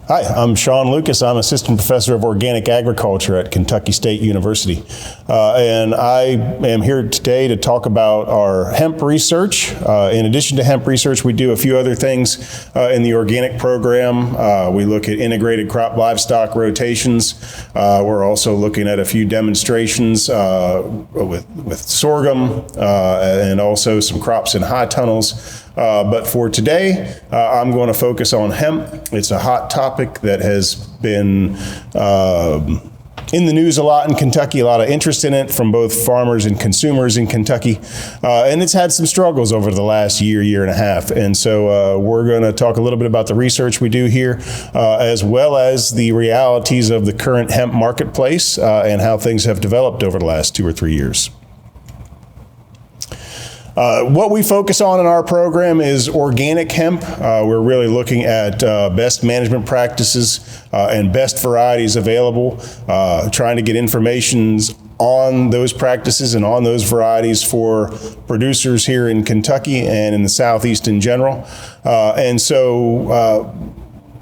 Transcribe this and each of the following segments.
Hi, I'm Sean Lucas. I'm Assistant Professor of Organic Agriculture at Kentucky State University. And I am here today to talk about our hemp research. In addition to hemp research, we do a few other things in the organic program. We look at integrated crop livestock rotations. We're also looking at a few demonstrations with sorghum and also some crops in high tunnels. But for today, I'm going to focus on hemp. It's a hot topic that has been in the news a lot in Kentucky, a lot of interest in it from both farmers and consumers in Kentucky. And it's had some struggles over the last year and a half. And so we're going to talk a little bit about the research we do here, as well as the realities of the current hemp marketplace and how things have developed over the last 2 or 3 years. What we focus on in our program is organic hemp. We're really looking at best management practices and best varieties available, trying to get information on those practices and on those varieties for producers here in Kentucky and in the Southeast in general. And so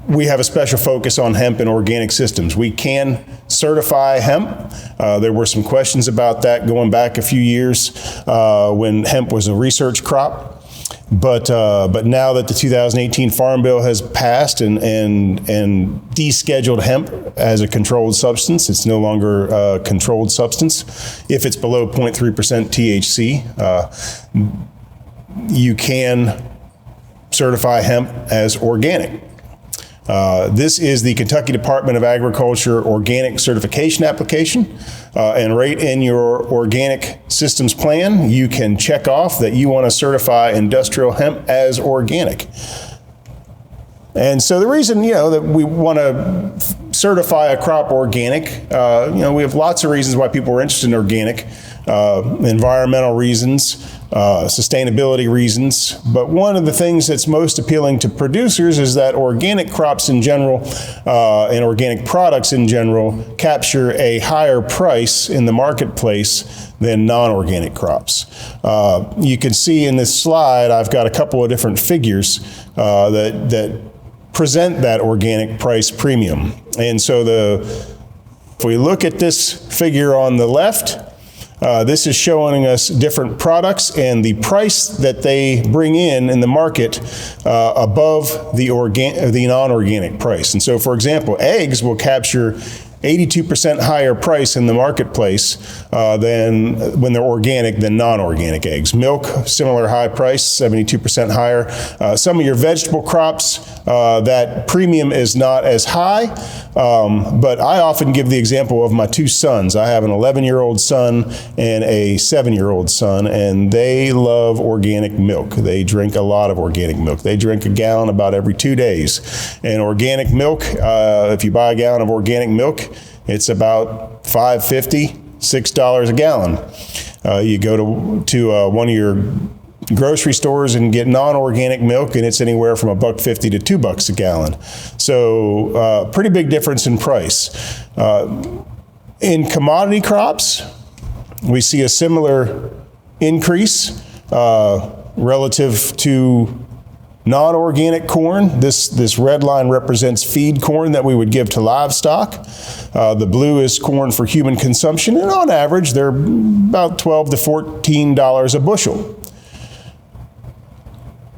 we have a special focus on hemp and organic systems. We can certify hemp. There were some questions about that going back a few years when hemp was a research crop. But now that the 2018 Farm Bill has passed and descheduled hemp as a controlled substance, it's no longer a controlled substance. If it's below 0.3% THC, you can certify hemp as organic. This is the Kentucky Department of Agriculture organic certification application. And right in your organic systems plan, you can check off that you want to certify industrial hemp as organic. And so the reason, that we want to certify a crop organic, we have lots of reasons why people are interested in organic, environmental reasons, sustainability reasons. But one of the things that's most appealing to producers is that organic crops in general and organic products in general capture a higher price in the marketplace than non-organic crops. You can see in this slide, I've got a couple of different figures that present that organic price premium. And so if we look at this figure on the left, this is showing us different products and the price that they bring in the market above the non-organic price. And so, for example, eggs will capture 82% higher price in the marketplace than when they're organic than non-organic eggs. Milk, similar high price, 72% higher. Some of your vegetable crops, that premium is not as high, but I often give the example of my two sons. I have an 11-year-old son and a 7-year-old son, and they love organic milk. They drink a lot of organic milk. They drink a gallon about every 2 days. And organic milk, if you buy a gallon of organic milk, it's about $5.50, $6 a gallon. You go to one of your grocery stores and get non-organic milk, and it's anywhere from $1.50 to $2 a gallon. So pretty big difference in price. In commodity crops, we see a similar increase relative to non-organic corn. This red line represents feed corn that we would give to livestock. The blue is corn for human consumption, and on average, they're about $12 to $14 a bushel.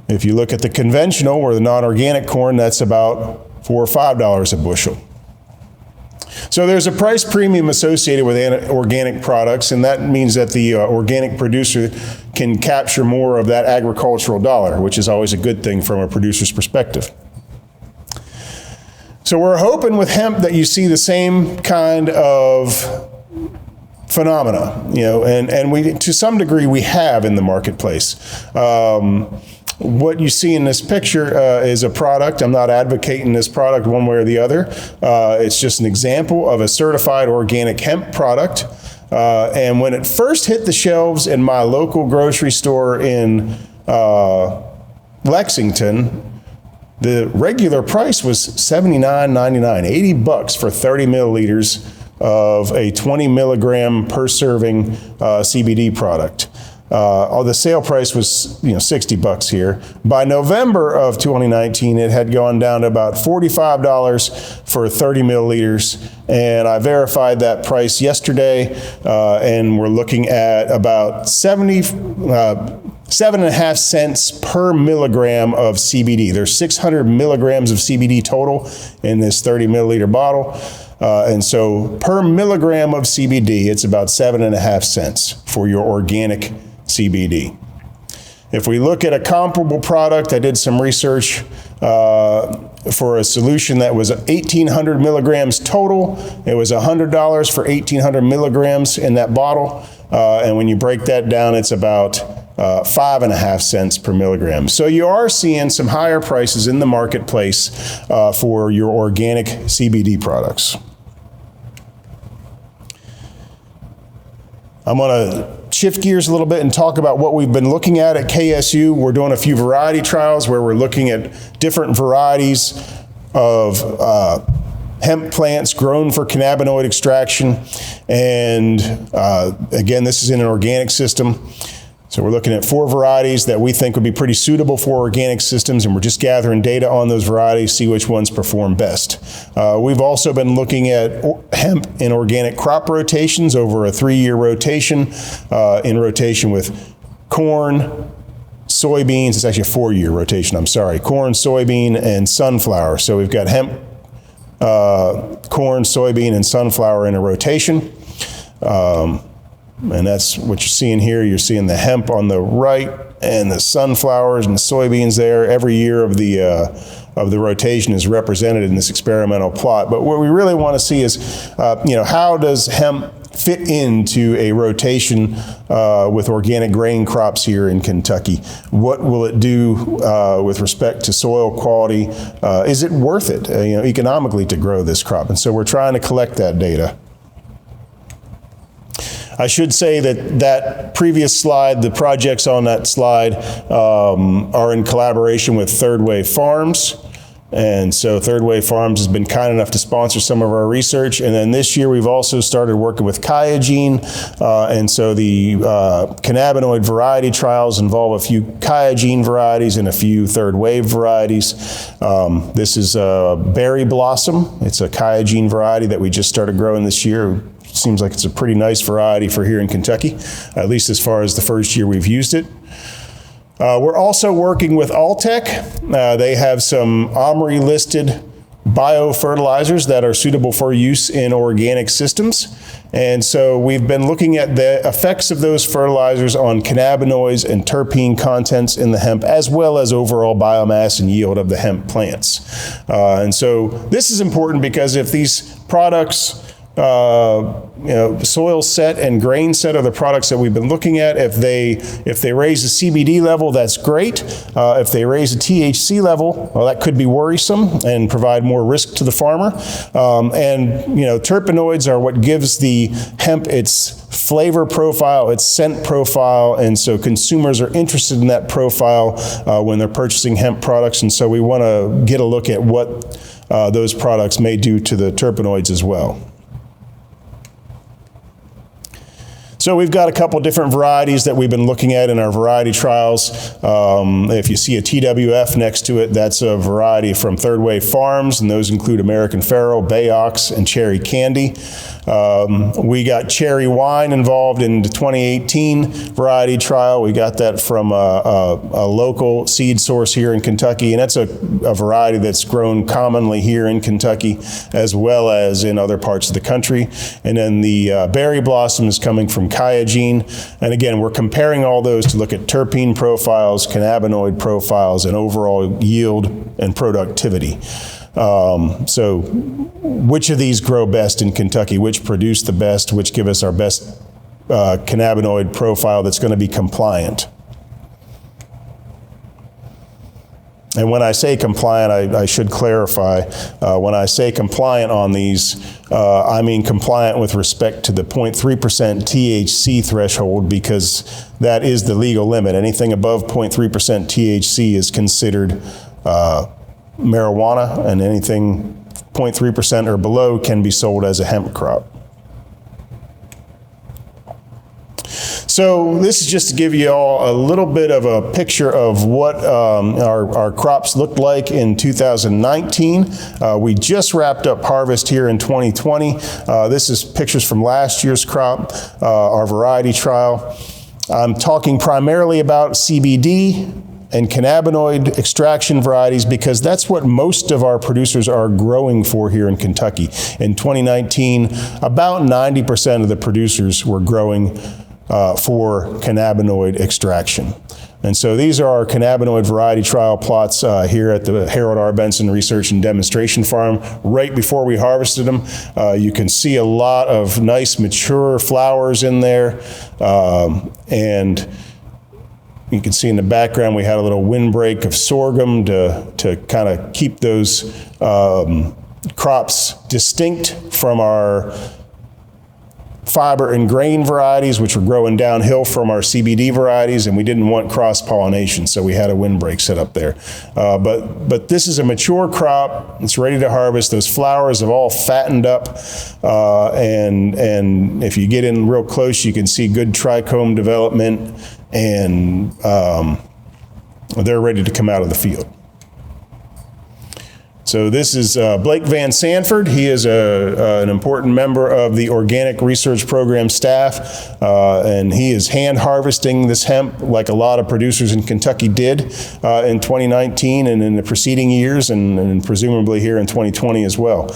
If you look at the conventional or the non-organic corn, that's about $4 or $5 a bushel. So there's a price premium associated with organic products, and that means that the organic producer can capture more of that agricultural dollar, which is always a good thing from a producer's perspective. So we're hoping with hemp that you see the same kind of phenomena, and we, to some degree, we have in the marketplace. What you see in this picture is a product. I'm not advocating this product one way or the other. It's just an example of a certified organic hemp product. And when it first hit the shelves in my local grocery store in Lexington, the regular price was $79.99, $80 for 30 milliliters of a 20 milligram per serving CBD product. the sale price was $60 here. By November of 2019, it had gone down to about $45 for 30 milliliters, and I verified that price yesterday, and we're looking at about 7.5 cents per milligram of CBD. There's 600 milligrams of CBD total in this 30 milliliter bottle. And so per milligram of CBD, it's about 7.5 cents for your organic CBD. If we look at a comparable product, I did some research for a solution that was 1,800 milligrams total. It was $100 for 1,800 milligrams in that bottle. And when you break that down, it's about 5.5 cents per milligram. So you are seeing some higher prices in the marketplace for your organic CBD products. I'm going to shift gears a little bit and talk about what we've been looking at KSU. We're doing a few variety trials where we're looking at different varieties of hemp plants grown for cannabinoid extraction. And again, this is in an organic system. So we're looking at 4 varieties that we think would be pretty suitable for organic systems, and we're just gathering data on those varieties, see which ones perform best. We've also been looking at hemp in organic crop rotations over a 3-year rotation, in rotation with corn, soybeans. It's actually a 4-year rotation, I'm sorry. Corn, soybean, and sunflower. So we've got hemp, corn, soybean, and sunflower in a rotation. And that's what you're seeing here. You're seeing the hemp on the right and the sunflowers and the soybeans there. Every year of the rotation is represented in this experimental plot. But what we really want to see is, how does hemp fit into a rotation with organic grain crops here in Kentucky? What will it do with respect to soil quality? Is it worth it, economically to grow this crop? And so we're trying to collect that data. I should say that previous slide, the projects on that slide are in collaboration with Third Wave Farms. And so Third Wave Farms has been kind enough to sponsor some of our research. And then this year we've also started working with Kyogene. And so the cannabinoid variety trials involve a few Kyogene varieties and a few Third Wave varieties. This is Berry Blossom. It's a Kyogene variety that we just started growing this year. Seems like it's a pretty nice variety for here in Kentucky, at least as far as the first year we've used it. We're also working with Alltech. They have some OMRI-listed biofertilizers that are suitable for use in organic systems. And so we've been looking at the effects of those fertilizers on cannabinoids and terpene contents in the hemp, as well as overall biomass and yield of the hemp plants. And so this is important because if these products, soil set and grain set are the products that we've been looking at. If they raise the CBD level, that's great. If they raise the THC level, well, that could be worrisome and provide more risk to the farmer. Terpenoids are what gives the hemp its flavor profile, its scent profile, and so consumers are interested in that profile when they're purchasing hemp products. And so we want to get a look at what those products may do to the terpenoids as well. So we've got a couple different varieties that we've been looking at in our variety trials. If you see a TWF next to it, that's a variety from Third Wave Farms, and those include American Pharoah, Bayox, and Cherry Candy. We got Cherry Wine involved in the 2018 variety trial. We got that from a local seed source here in Kentucky, and that's a variety that's grown commonly here in Kentucky as well as in other parts of the country. And then the Berry Blossom is coming from Kyogene. And again, we're comparing all those to look at terpene profiles, cannabinoid profiles, and overall yield and productivity. So which of these grow best in Kentucky? Which produce the best? Which give us our best cannabinoid profile that's going to be compliant? And when I say compliant, I should clarify, when I say compliant on these, I mean compliant with respect to the 0.3% THC threshold, because that is the legal limit. Anything above 0.3% THC is considered marijuana, and anything 0.3% or below can be sold as a hemp crop. So this is just to give you all a little bit of a picture of what our crops looked like in 2019. We just wrapped up harvest here in 2020. This is pictures from last year's crop, our variety trial. I'm talking primarily about CBD and cannabinoid extraction varieties because that's what most of our producers are growing for here in Kentucky. In 2019, about 90% of the producers were growing for cannabinoid extraction. And so these are our cannabinoid variety trial plots here at the Harold R. Benson Research and Demonstration Farm. Right before we harvested them, you can see a lot of nice mature flowers in there, and you can see in the background we had a little windbreak of sorghum to kind of keep those crops distinct from our fiber and grain varieties, which were growing downhill from our CBD varieties, and we didn't want cross-pollination, so we had a windbreak set up there. But this is a mature crop. It's ready to harvest. Those flowers have all fattened up, and if you get in real close, you can see good trichome development, and they're ready to come out of the field. So this is Blake Van Sanford. He is an important member of the Organic Research Program staff, and he is hand harvesting this hemp like a lot of producers in Kentucky did in 2019 and in the preceding years, and presumably here in 2020 as well.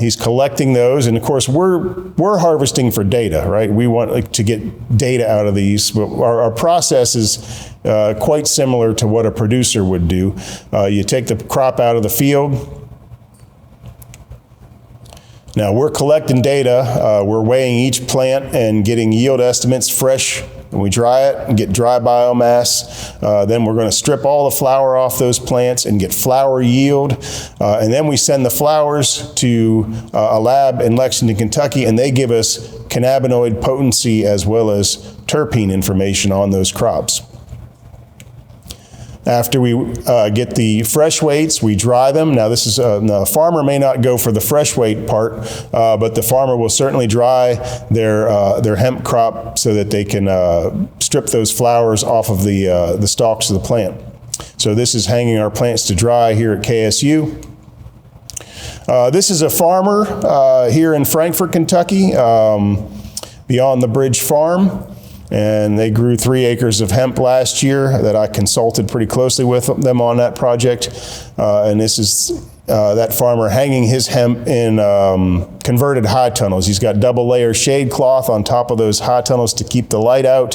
He's collecting those, and of course we're harvesting for data, right? We want to get data out of these, but our process is quite similar to what a producer would do. You take the crop out of the field. Now we're collecting data, we're weighing each plant and getting yield estimates fresh. And we dry it and get dry biomass. Then we're going to strip all the flower off those plants and get flower yield. And then we send the flowers to a lab in Lexington, Kentucky, and they give us cannabinoid potency as well as terpene information on those crops. After we get the fresh weights, we dry them. Now this is, the farmer may not go for the fresh weight part, but the farmer will certainly dry their hemp crop so that they can strip those flowers off of the stalks of the plant. So this is hanging our plants to dry here at KSU. This is a farmer here in Frankfort, Kentucky, Beyond the Bridge Farm. And they grew 3 acres of hemp last year that I consulted pretty closely with them on that project. And this is that farmer hanging his hemp in converted high tunnels. He's got double layer shade cloth on top of those high tunnels to keep the light out.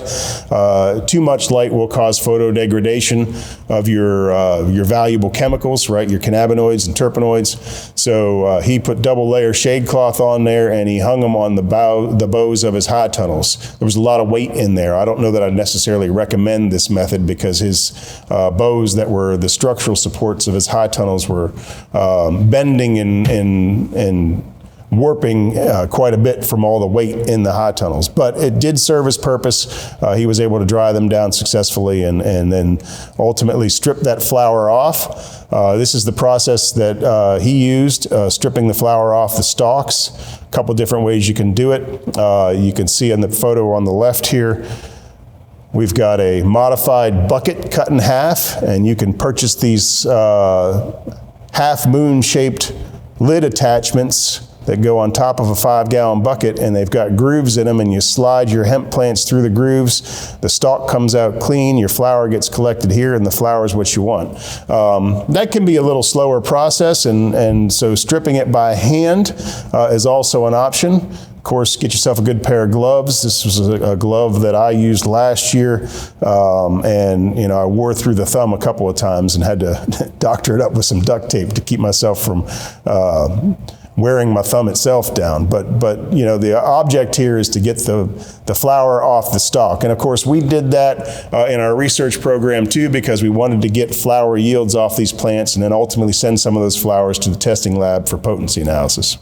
Too much light will cause photodegradation of your valuable chemicals, right? Your cannabinoids and terpenoids. So he put double layer shade cloth on there and he hung them on the bows of his high tunnels. There was a lot of weight in there. I don't know that I'd necessarily recommend this method because his bows that were the structural supports of his high tunnels were bending and warping quite a bit from all the weight in the high tunnels. But it did serve its purpose. He was able to dry them down successfully and then ultimately strip that flower off. This is the process that he used, stripping the flower off the stalks. A couple different ways you can do it. You can see in the photo on the left here, we've got a modified bucket cut in half, and you can purchase these half moon shaped lid attachments that go on top of a 5-gallon bucket, and they've got grooves in them, and you slide your hemp plants through the grooves. The stalk comes out clean, your flower gets collected here, and the flower is what you want. That can be a little slower process, and so stripping it by hand is also an option. Of course, get yourself a good pair of gloves. This was a glove that I used last year, and I wore through the thumb a couple of times and had to doctor it up with some duct tape to keep myself from wearing my thumb itself down. But the object here is to get the flower off the stalk. And of course, we did that in our research program too, because we wanted to get flower yields off these plants and then ultimately send some of those flowers to the testing lab for potency analysis.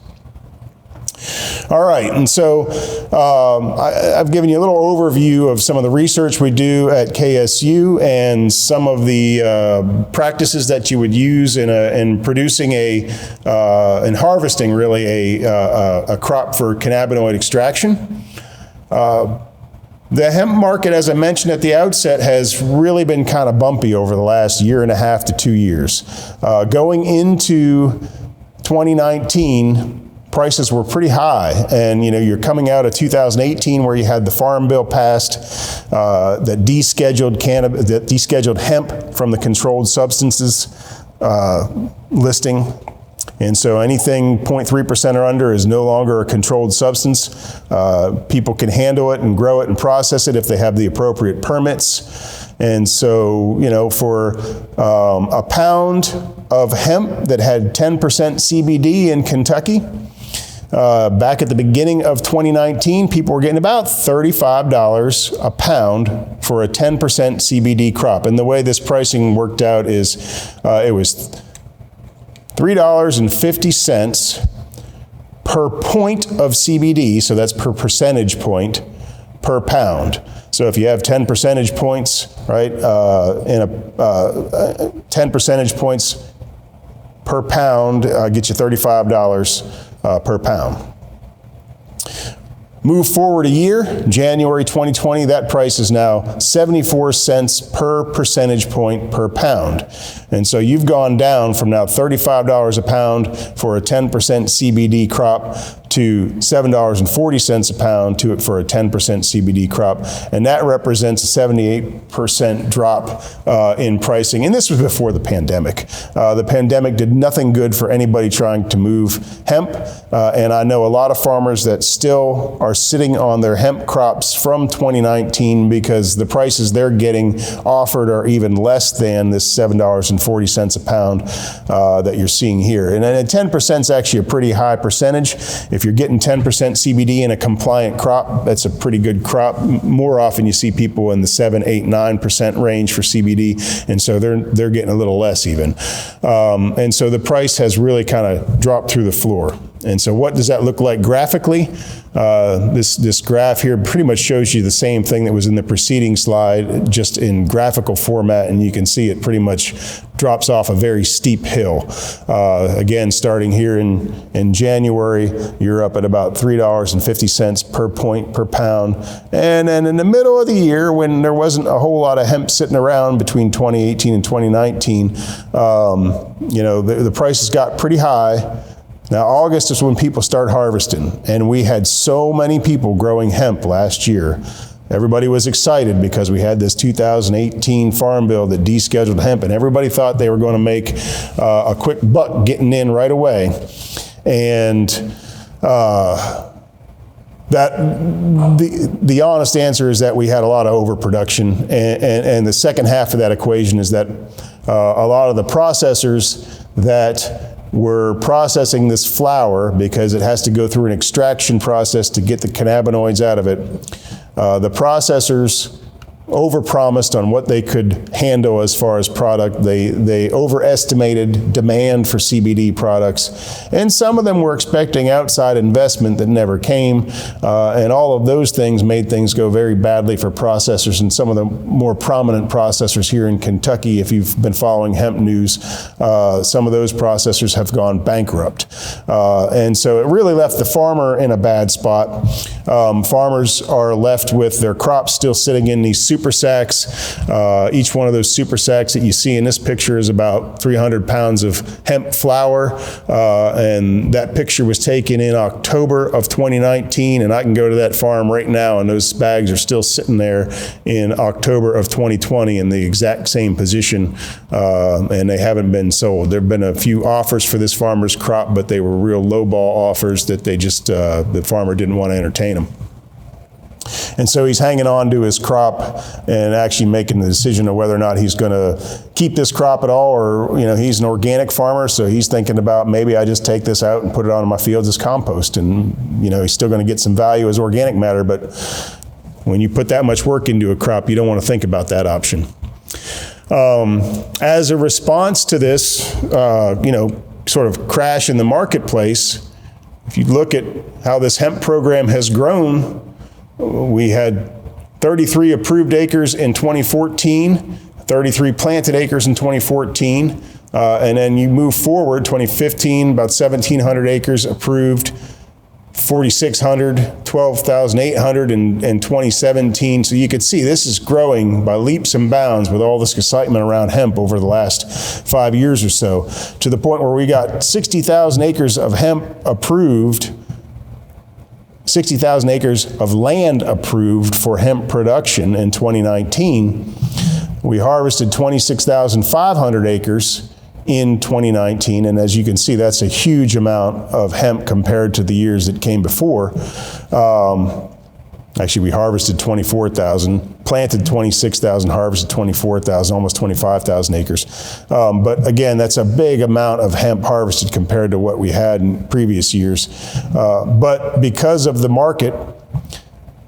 All right, and so I've given you a little overview of some of the research we do at KSU and some of the practices that you would use in producing in harvesting really a crop for cannabinoid extraction. The hemp market, as I mentioned at the outset, has really been kind of bumpy over the last 1.5 to 2 years. Going into 2019, prices were pretty high, and you're coming out of 2018 where you had the Farm Bill passed that descheduled hemp from the controlled substances listing. And so anything 0.3% or under is no longer a controlled substance. People can handle it and grow it and process it if they have the appropriate permits. And so, for a pound of hemp that had 10% CBD in Kentucky, back at the beginning of 2019, people were getting about $35 a pound for a 10% CBD crop. And the way this pricing worked out is it was $3.50 per point of CBD, so that's per percentage point, per pound. So if you have 10 percentage points, right, 10 percentage points per pound gets you $35 per pound. Move forward a year, January 2020, that price is now 74 cents per percentage point per pound. And so you've gone down from now $35 a pound for a 10% CBD crop to $7.40 a pound for a 10% CBD crop. And that represents a 78% drop in pricing. And this was before the pandemic. The pandemic did nothing good for anybody trying to move hemp. And I know a lot of farmers that still are sitting on their hemp crops from 2019 because the prices they're getting offered are even less than this $7.40 a pound that you're seeing here. And 10% is actually a pretty high percentage. If you're getting 10% CBD in a compliant crop, that's a pretty good crop. More often you see people in the 7, 8, 9% range for CBD, and so they're getting a little less even. And so the price has really kind of dropped through the floor. And so what does that look like graphically? This graph here pretty much shows you the same thing that was in the preceding slide, just in graphical format, and you can see it pretty much drops off a very steep hill. Again, starting here in January, you're up at about $3.50 per point per pound. And then in the middle of the year, when there wasn't a whole lot of hemp sitting around between 2018 and 2019, the prices got pretty high. Now, August is when people start harvesting, and we had so many people growing hemp last year. Everybody was excited because we had this 2018 Farm Bill that descheduled hemp, and everybody thought they were going to make a quick buck getting in right away. And the honest answer is that we had a lot of overproduction, and the second half of that equation is that a lot of the processors that were processing this flower, because it has to go through an extraction process to get the cannabinoids out of it. The processors overpromised on what they could handle as far as product. They overestimated demand for CBD products, and some of them were expecting outside investment that never came, and all of those things made things go very badly for processors. And some of the more prominent processors here in Kentucky, if you've been following hemp news, some of those processors have gone bankrupt. And so it really left the farmer in a bad spot. Farmers are left with their crops still sitting in these super sacks. Each one of those super sacks that you see in this picture is about 300 pounds of hemp flour, and that picture was taken in October of 2019, and I can go to that farm right now and those bags are still sitting there in October of 2020 in the exact same position, and they haven't been sold. There have been a few offers for this farmer's crop, but they were real lowball offers that they just, the farmer didn't want to entertain them. And so he's hanging on to his crop and actually making the decision of whether or not he's going to keep this crop at all, or, he's an organic farmer, so he's thinking about maybe I just take this out and put it on my fields as compost, and, he's still going to get some value as organic matter, but when you put that much work into a crop, you don't want to think about that option. As a response to this, sort of crash in the marketplace, if you look at how this hemp program has grown, we had 33 approved acres in 2014, 33 planted acres in 2014, and then you move forward, 2015, about 1,700 acres approved, 4,600, 12,800 in 2017. So you could see this is growing by leaps and bounds with all this excitement around hemp over the last 5 years or so, to the point where we got 60,000 acres of hemp approved, 60,000 acres of land approved for hemp production in 2019. We harvested 26,500 acres in 2019, and as you can see, that's a huge amount of hemp compared to the years that came before. Actually, we harvested 24,000, planted 26,000, harvested 24,000, almost 25,000 acres. But again, that's a big amount of hemp harvested compared to what we had in previous years. But because of the market,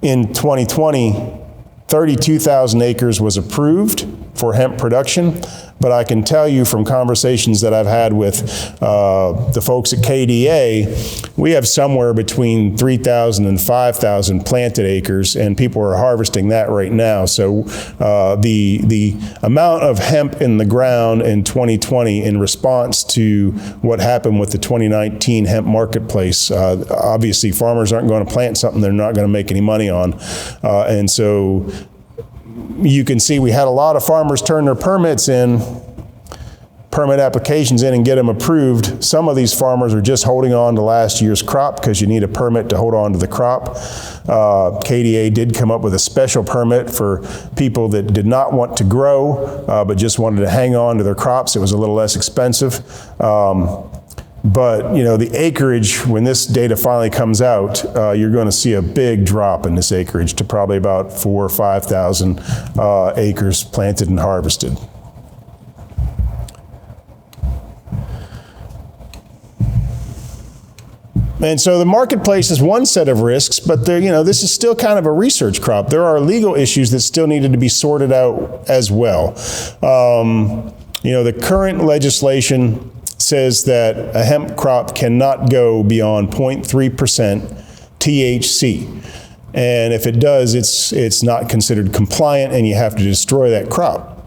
in 2020, 32,000 acres was approved for hemp production. But I can tell you from conversations that I've had with the folks at KDA, we have somewhere between 3,000 and 5,000 planted acres, and people are harvesting that right now. So the amount of hemp in the ground in 2020 in response to what happened with the 2019 hemp marketplace, obviously farmers aren't going to plant something they're not going to make any money on. And so you can see we had a lot of farmers turn their permit applications in and get them approved. Some of these farmers are just holding on to last year's crop because you need a permit to hold on to the crop. KDA did come up with a special permit for people that did not want to grow, but just wanted to hang on to their crops. It was a little less expensive. But, you know, the acreage, when this data finally comes out, you're going to see a big drop in this acreage to probably about 4,000 or 5,000 acres planted and harvested. And so the marketplace is one set of risks, but there, you know, this is still kind of a research crop. There are legal issues that still needed to be sorted out as well. You know, the current legislation says that a hemp crop cannot go beyond 0.3% THC. And if it does, it's not considered compliant and you have to destroy that crop.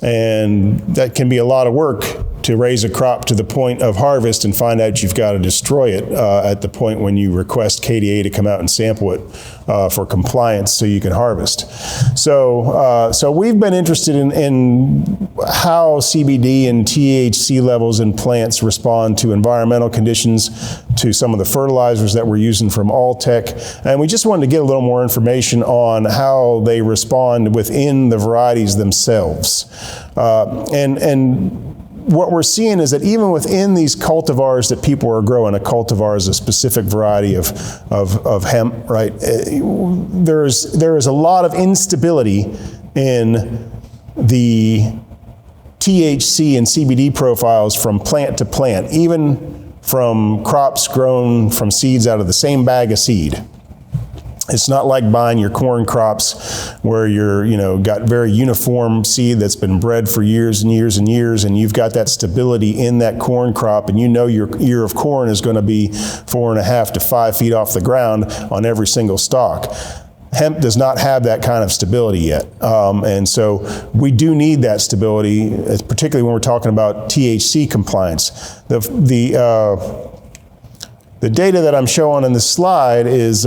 And that can be a lot of work to raise a crop to the point of harvest and find out you've got to destroy it at the point when you request KDA to come out and sample it for compliance so you can harvest. So we've been interested in how CBD and THC levels in plants respond to environmental conditions, to some of the fertilizers that we're using from Alltech, and we just wanted to get a little more information on how they respond within the varieties themselves. And what we're seeing is that even within these cultivars that people are growing, a cultivar is a specific variety of hemp, right? There is a lot of instability in the THC and CBD profiles from plant to plant, even from crops grown from seeds out of the same bag of seed. It's not like buying your corn crops where you're, got very uniform seed that's been bred for years and years and years, and you've got that stability in that corn crop, and you know your ear of corn is going to be 4.5 to 5 feet off the ground on every single stalk. Hemp does not have that kind of stability yet. And so we do need that stability, particularly when we're talking about THC compliance. The data that I'm showing in this slide is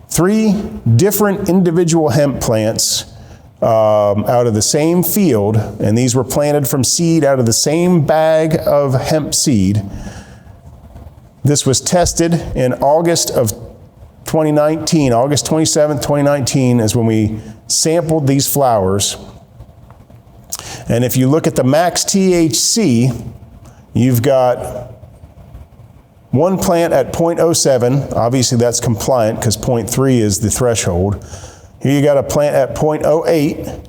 3 different individual hemp plants out of the same field, and these were planted from seed out of the same bag of hemp seed. This was tested in August of 2019, August 27th, 2019 is when we sampled these flowers. And if you look at the max THC, you've got one plant at 0.07, obviously that's compliant because 0.3 is the threshold. Here you got a plant at 0.08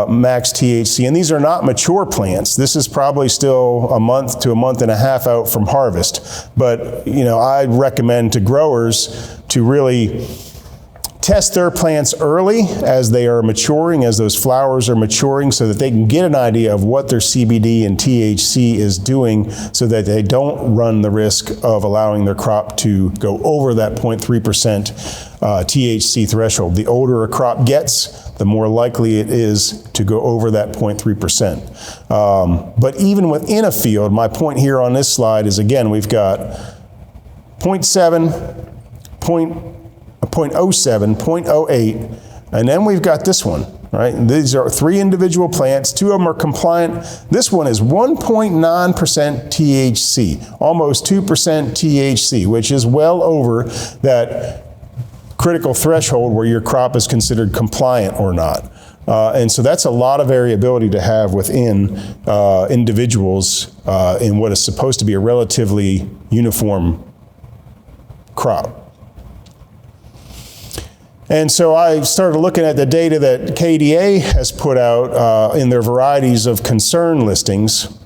max THC, and these are not mature plants. This is probably still a month to a month and a half out from harvest. But I recommend to growers to really test their plants early as they are maturing, as those flowers are maturing, so that they can get an idea of what their CBD and THC is doing so that they don't run the risk of allowing their crop to go over that 0.3% THC threshold. The older a crop gets, the more likely it is to go over that 0.3%. But even within a field, my point here on this slide is, again, we've got 0.7, 0.07, 0.08, and then we've got this one, right? These are 3 individual plants. 2 of them are compliant. This one is 1.9% THC, almost 2% THC, which is well over that critical threshold where your crop is considered compliant or not. And so that's a lot of variability to have within individuals in what is supposed to be a relatively uniform crop. And so I started looking at the data that KDA has put out in their varieties of concern listings,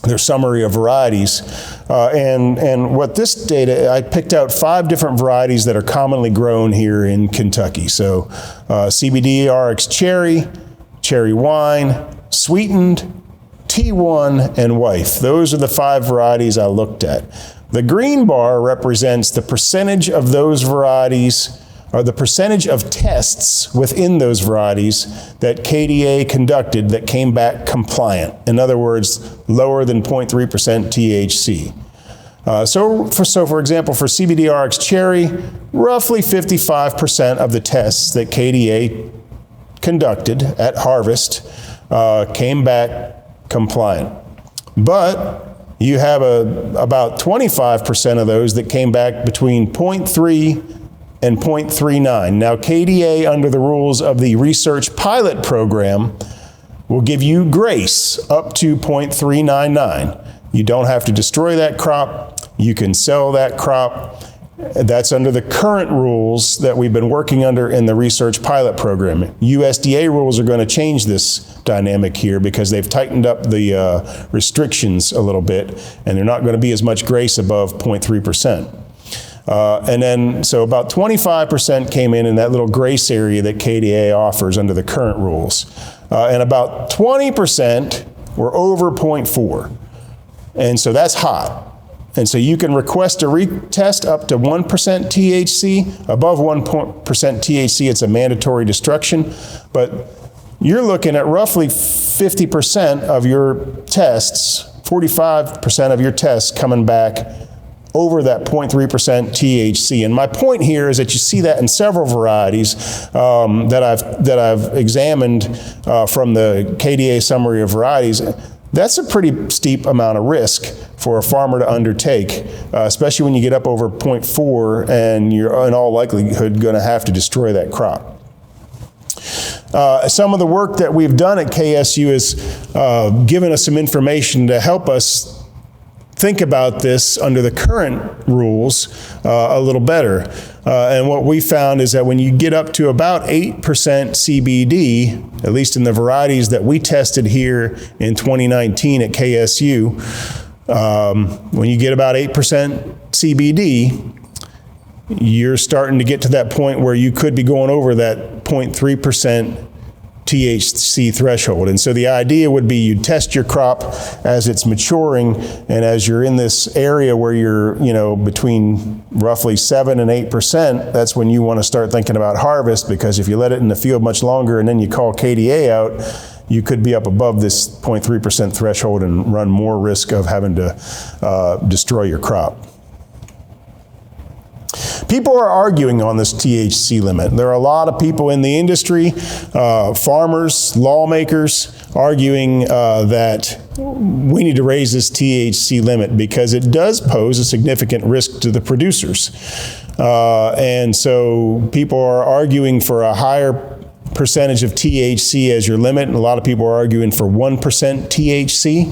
their summary of varieties. And what this data, I picked out 5 different varieties that are commonly grown here in Kentucky. So CBD RX Cherry, Cherry Wine, Sweetened, T1, and Wife. Those are the 5 varieties I looked at. The green bar represents the percentage of those varieties, or the percentage of tests within those varieties that KDA conducted that came back compliant. In other words, lower than 0.3% THC. So for example, for CBD RX Cherry, roughly 55% of the tests that KDA conducted at harvest came back compliant. But you have about 25% of those that came back between 0.3 and 0.39. Now, KDA, under the rules of the research pilot program, will give you grace up to 0.399. You don't have to destroy that crop. You can sell that crop. That's under the current rules that we've been working under in the research pilot program. USDA rules are going to change this dynamic here because they've tightened up the restrictions a little bit, and they're not going to be as much grace above 0.3%. And then, so about 25% came in that little grace area that KDA offers under the current rules. And about 20% were over 0.4. And so that's hot. And so you can request a retest up to 1% THC. Above 1% THC, it's a mandatory destruction. But you're looking at roughly 50% of your tests, 45% of your tests coming back over that 0.3% THC. And my point here is that you see that in several varieties that I've examined from the KDA summary of varieties. That's a pretty steep amount of risk for a farmer to undertake, especially when you get up over 0.4 and you're in all likelihood going to have to destroy that crop. Some of the work that we've done at KSU has given us some information to help us think about this under the current rules a little better. And what we found is that when you get up to about 8% CBD, at least in the varieties that we tested here in 2019 at KSU, when you get about 8% CBD, you're starting to get to that point where you could be going over that 0.3% THC threshold. And so the idea would be you test your crop as it's maturing, and as you're in this area where you're, between roughly 7 and 8%, that's when you want to start thinking about harvest, because if you let it in the field much longer and then you call KDA out, you could be up above this 0.3% threshold and run more risk of having to destroy your crop. People are arguing on this THC limit. There are a lot of people in the industry, farmers, lawmakers, arguing that we need to raise this THC limit because it does pose a significant risk to the producers. And so people are arguing for a higher percentage of THC as your limit, and a lot of people are arguing for 1% THC.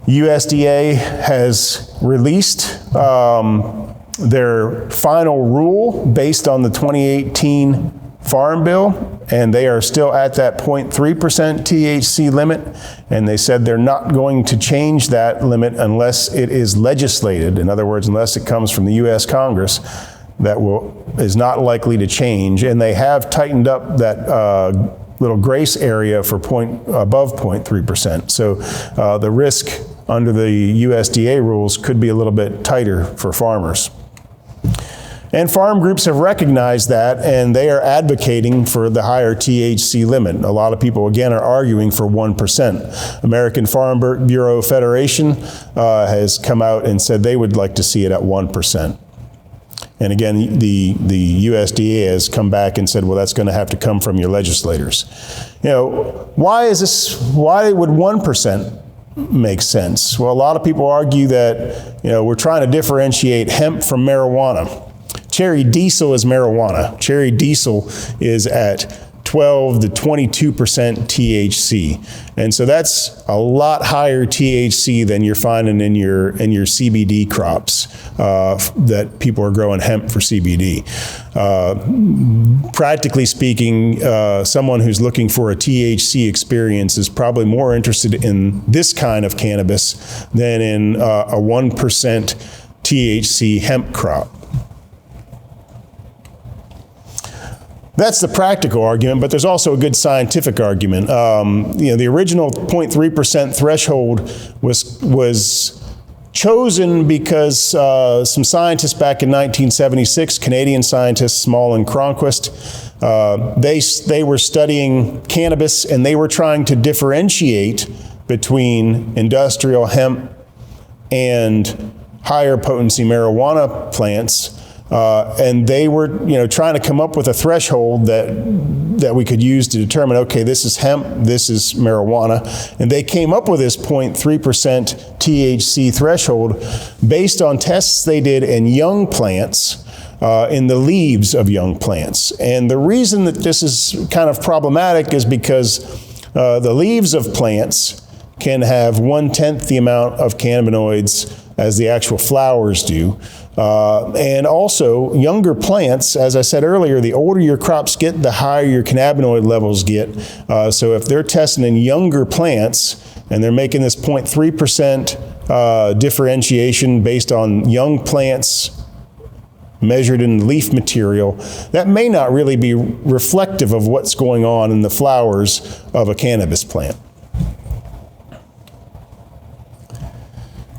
USDA has released their final rule based on the 2018 Farm Bill, and they are still at that 0.3% THC limit, and they said they're not going to change that limit unless it is legislated. In other words, unless it comes from the U.S. Congress, that is not likely to change. And they have tightened up that little grace area for above 0.3%. So the risk under the USDA rules could be a little bit tighter for farmers. And farm groups have recognized that, and they are advocating for the higher THC limit. A lot of people, again, are arguing for 1%. American Farm Bureau Federation has come out and said they would like to see it at 1%. And again, the USDA has come back and said, well, that's going to have to come from your legislators. Why would 1% make sense? Well, a lot of people argue that, we're trying to differentiate hemp from marijuana. Cherry diesel is marijuana. Cherry diesel is at 12 to 22% THC. And so that's a lot higher THC than you're finding in your CBD crops that people are growing hemp for CBD. Practically speaking, someone who's looking for a THC experience is probably more interested in this kind of cannabis than in a 1% THC hemp crop. That's the practical argument, but there's also a good scientific argument. The original 0.3% threshold was chosen because some scientists back in 1976, Canadian scientists Small and Cronquist, they were studying cannabis, and they were trying to differentiate between industrial hemp and higher potency marijuana plants. And they were, trying to come up with a threshold that we could use to determine, okay, this is hemp, this is marijuana. And they came up with this 0.3% THC threshold based on tests they did in young plants, in the leaves of young plants. And the reason that this is kind of problematic is because the leaves of plants can have 1/10 the amount of cannabinoids as the actual flowers do. And also, younger plants, as I said earlier, the older your crops get, the higher your cannabinoid levels get. So if they're testing in younger plants and they're making this 0.3% differentiation based on young plants measured in leaf material, that may not really be reflective of what's going on in the flowers of a cannabis plant.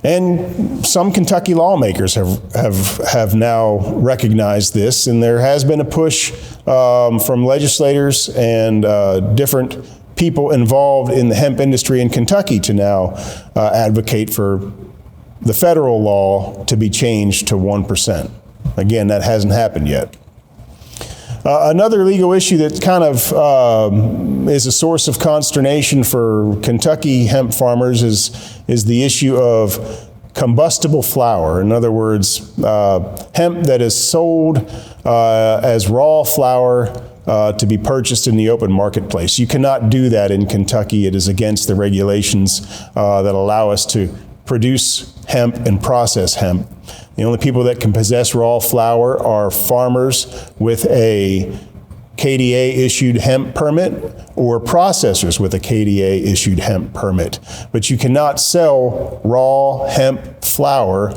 And some Kentucky lawmakers have now recognized this, and there has been a push from legislators and different people involved in the hemp industry in Kentucky to now advocate for the federal law to be changed to 1%. Again, that hasn't happened yet. Another legal issue that kind of is a source of consternation for Kentucky hemp farmers is the issue of combustible flower. In other words, hemp that is sold as raw flower to be purchased in the open marketplace. You cannot do that in Kentucky. It is against the regulations that allow us to produce hemp and process hemp. The only people that can possess raw flower are farmers with a KDA-issued hemp permit or processors with a KDA-issued hemp permit. But you cannot sell raw hemp flower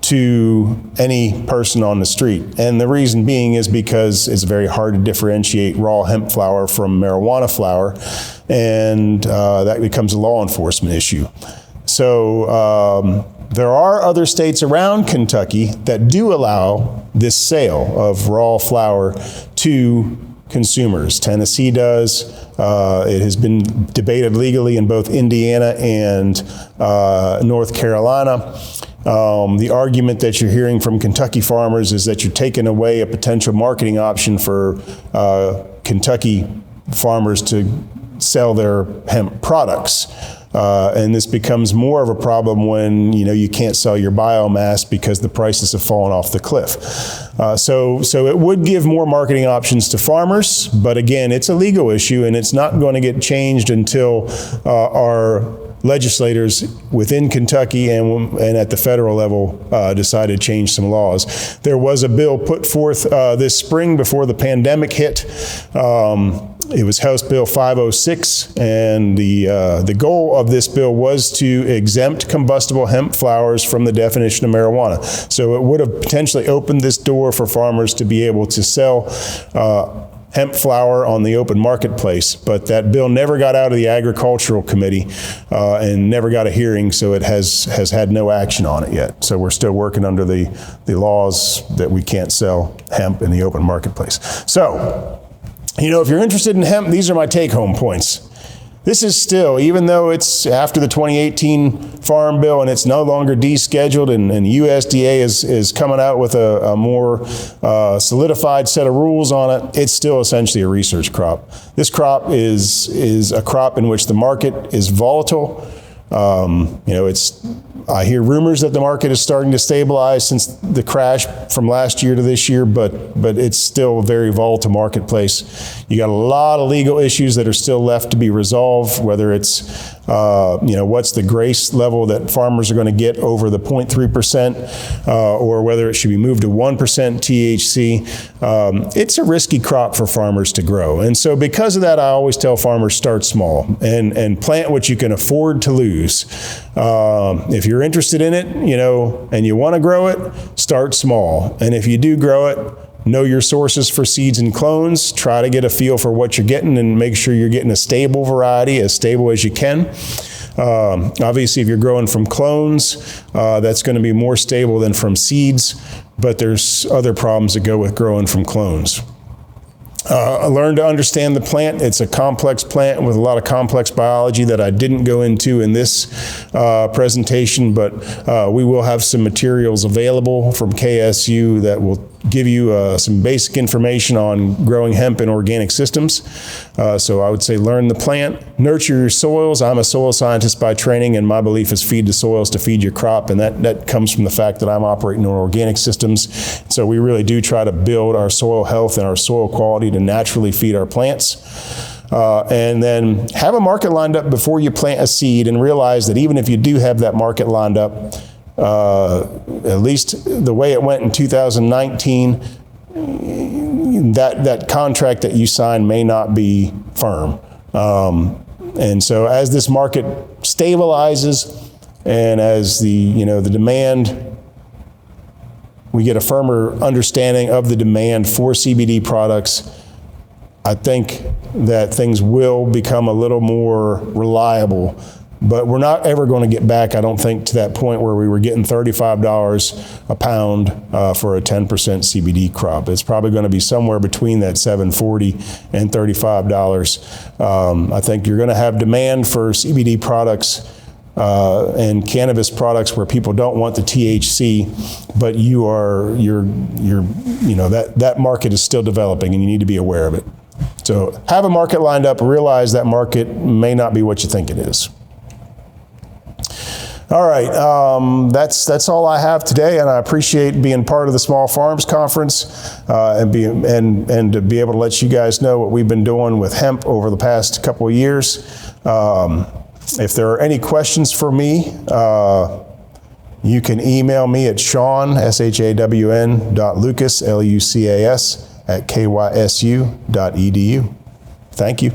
to any person on the street. And the reason being is because it's very hard to differentiate raw hemp flower from marijuana flower, and that becomes a law enforcement issue. So there are other states around Kentucky that do allow this sale of raw flower to consumers. Tennessee does. It has been debated legally in both Indiana and North Carolina. The argument that you're hearing from Kentucky farmers is that you're taking away a potential marketing option for Kentucky farmers to sell their hemp products. And this becomes more of a problem when you can't sell your biomass because the prices have fallen off the cliff. So it would give more marketing options to farmers, but again, it's a legal issue, and it's not going to get changed until our legislators within Kentucky and at the federal level decide to change some laws. There was a bill put forth this spring before the pandemic hit. It was House Bill 506, and the goal of this bill was to exempt combustible hemp flowers from the definition of marijuana. So it would have potentially opened this door for farmers to be able to sell hemp flower on the open marketplace, but that bill never got out of the Agricultural Committee and never got a hearing, so it has had no action on it yet. So we're still working under the laws that we can't sell hemp in the open marketplace. So, if you're interested in hemp, these are my take-home points. This is still, even though it's after the 2018 Farm Bill and it's no longer descheduled, and USDA is coming out with a more solidified set of rules on it, it's still essentially a research crop. This crop is a crop in which the market is volatile. I hear rumors that the market is starting to stabilize since the crash from last year to this year, but it's still a very volatile marketplace. You got a lot of legal issues that are still left to be resolved, whether it's what's the grace level that farmers are going to get over the 0.3%, or whether it should be moved to 1% THC. It's a risky crop for farmers to grow. And so because of that, I always tell farmers, start small and plant what you can afford to lose. If you're interested in it, and you want to grow it, start small. And if you do grow it, know your sources for seeds and clones. Try to get a feel for what you're getting and make sure you're getting a stable variety, as stable as you can. Obviously, if you're growing from clones, that's going to be more stable than from seeds, but there's other problems that go with growing from clones. Learn to understand the plant. It's a complex plant with a lot of complex biology that I didn't go into in this presentation, but we will have some materials available from KSU that will give you some basic information on growing hemp in organic systems. So I would say learn the plant, nurture your soils. I'm a soil scientist by training, and my belief is feed the soils to feed your crop, and that comes from the fact that I'm operating on organic systems. So we really do try to build our soil health and our soil quality to naturally feed our plants. And then have a market lined up before you plant a seed, and realize that even if you do have that market lined up, at least the way it went in 2019, that contract that you sign may not be firm. And so as this market stabilizes and as the demand, we get a firmer understanding of the demand for CBD products, I think that things will become a little more reliable. But we're not ever going to get back, I don't think, to that point where we were getting $35 a pound for a 10% CBD crop. It's probably going to be somewhere between that $7.40 and $35. I think you're going to have demand for CBD products and cannabis products where people don't want the THC, but that market is still developing, and you need to be aware of it. So have a market lined up. Realize that market may not be what you think it is. All right, that's all I have today, and I appreciate being part of the Small Farms Conference and to be able to let you guys know what we've been doing with hemp over the past couple of years. If there are any questions for me, you can email me at Shawn, shawn.lucas, lucas, @kysu.edu. Thank you.